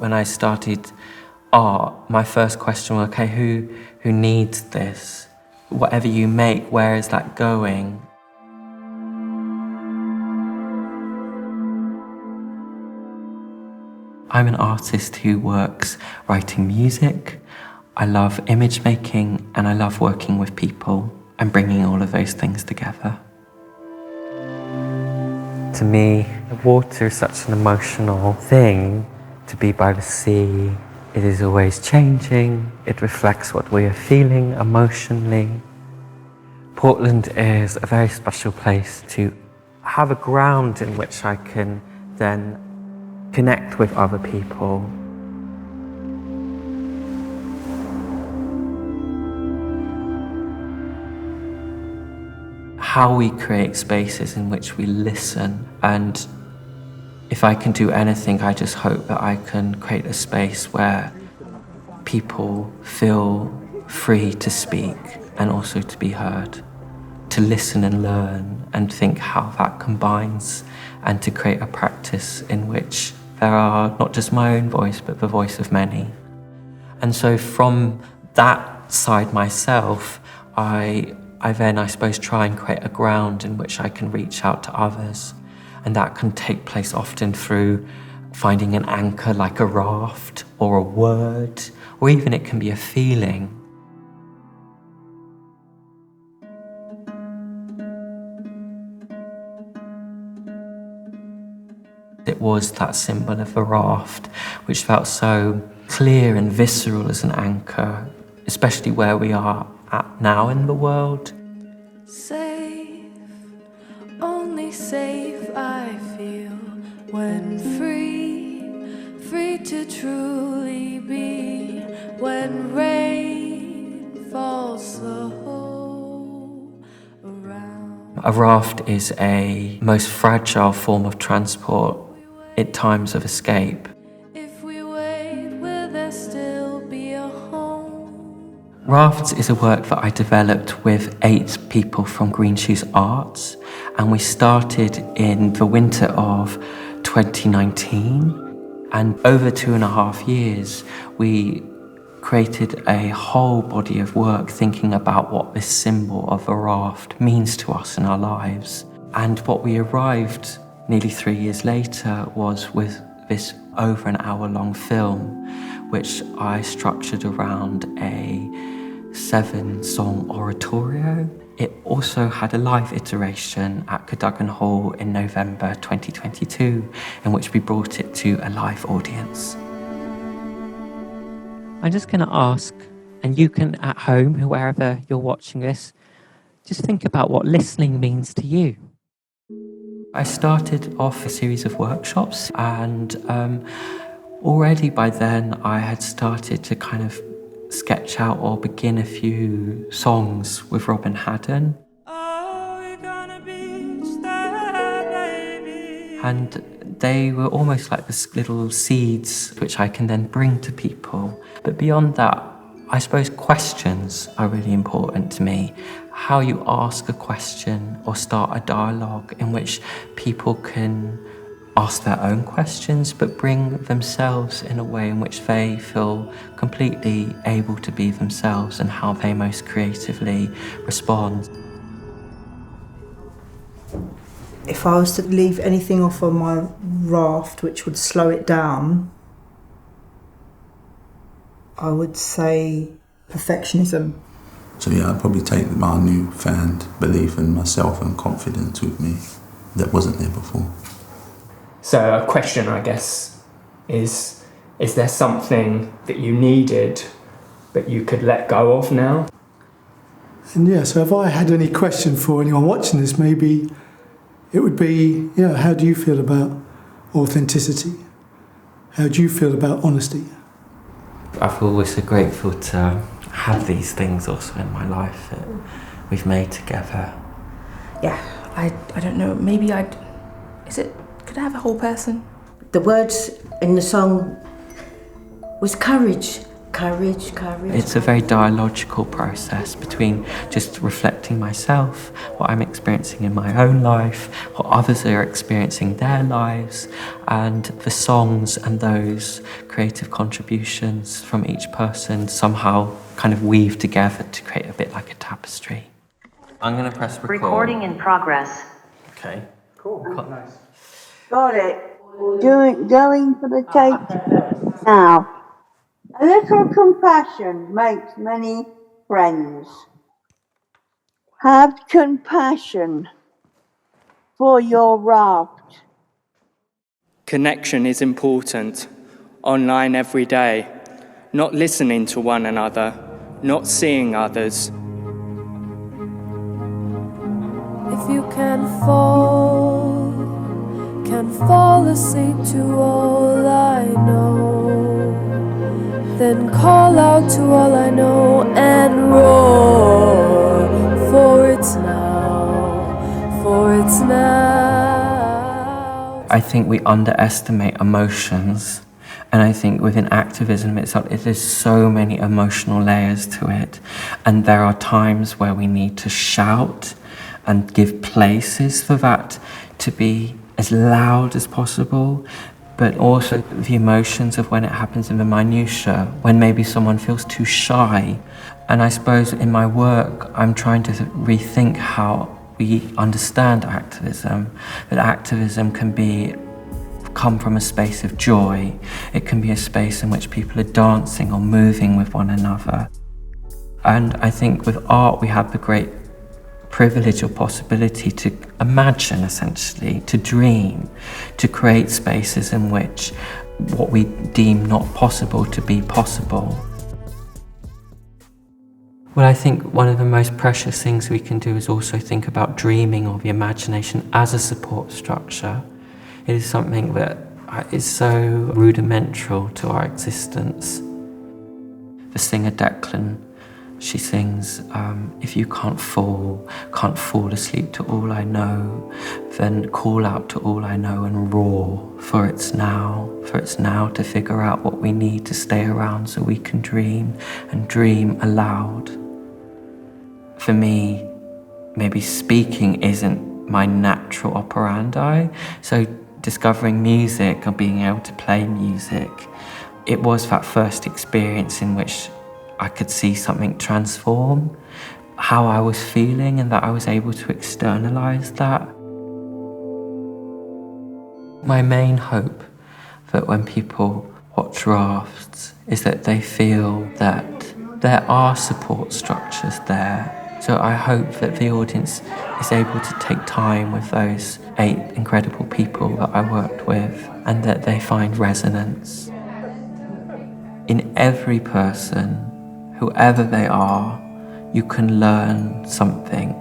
When I started art, my first question was, okay, who needs this? Whatever you make, where is that going? I'm an artist who works writing music. I love image making and I love working with people and bringing all of those things together. To me, water is such an emotional thing. To be by the sea, it is always changing. It reflects what we are feeling emotionally. Portland is a very special place to have a ground in which I can then connect with other people. How we create spaces in which we listen, and if I can do anything, I just hope that I can create a space where people feel free to speak and also to be heard, to listen and learn and think how that combines, and to create a practice in which there are not just my own voice, but the voice of many. And so from that side myself, I then, I suppose, try and create a ground in which I can reach out to others. And that can take place often through finding an anchor like a raft or a word, or even it can be a feeling. It was that symbol of a raft, which felt so clear and visceral as an anchor, especially where we are at now in the world. Safe, only safe I feel when free to truly be, when rain falls slow around. A raft is a most fragile form of transport at times of escape. If we wait, will there still be a home? RAFTS is a work that I developed with 8 people from Green Shoes Arts, and we started in the winter of 2019, and over 2.5 years we created a whole body of work thinking about what this symbol of a raft means to us in our lives. And what we arrived nearly 3 years later was with this over an hour-long film, which I structured around a 7-song oratorio. It also had a live iteration at Cadogan Hall in November 2022, in which we brought it to a live audience. I'm just going to ask, and you can at home, wherever you're watching this, just think about what listening means to you. I started off a series of workshops, and already by then I had started to kind of sketch out or begin a few songs with Robin Haddon. And they were almost like this little seeds which I can then bring to people. But beyond that, I suppose questions are really important to me. How you ask a question or start a dialogue in which people can ask their own questions, but bring themselves in a way in which they feel completely able to be themselves and how they most creatively respond. If I was to leave anything off on my raft which would slow it down, I would say perfectionism. So yeah, I'd probably take my newfound belief in myself and confidence with me that wasn't there before. So a question, I guess, is there something that you needed but you could let go of now? And yeah, so if I had any question for anyone watching this, maybe it would be, how do you feel about authenticity? How do you feel about honesty? I feel always so grateful to have these things also in my life that we've made together. Yeah, I don't know, maybe could I have a whole person? The words in the song was courage Courage. It's a very dialogical process between just reflecting myself, what I'm experiencing in my own life, what others are experiencing in their lives, and the songs and those creative contributions from each person somehow kind of weave together to create a bit like a tapestry. I'm going to press record. Recording in progress. Okay. Cool. Nice. Got it. Going for the tape now. A little compassion makes many friends. Have compassion for your raft. Connection is important. Online every day. Not listening to one another. Not seeing others. If you can fall asleep to all I know, then call out to all I know and roar, for it's now. I think we underestimate emotions, and I think within activism there's so many emotional layers to it, and there are times where we need to shout and give places for that to be as loud as possible, but also the emotions of when it happens in the minutiae, when maybe someone feels too shy. And I suppose in my work, I'm trying to rethink how we understand activism, that activism can come from a space of joy. It can be a space in which people are dancing or moving with one another. And I think with art, we have the great privilege or possibility to imagine, essentially, to dream, to create spaces in which what we deem not possible to be possible. Well, I think one of the most precious things we can do is also think about dreaming or the imagination as a support structure. It is something that is so rudimental to our existence. The singer Declan, she sings, if you can't fall asleep to all I know, then call out to all I know and roar, for it's now to figure out what we need to stay around so we can dream and dream aloud. For me, maybe speaking isn't my natural operandi, so discovering music or being able to play music, it was that first experience in which I could see something transform, how I was feeling, and that I was able to externalize that. My main hope that when people watch RAFTS is that they feel that there are support structures there. So I hope that the audience is able to take time with those 8 incredible people that I worked with, and that they find resonance. In every person, whoever they are, you can learn something.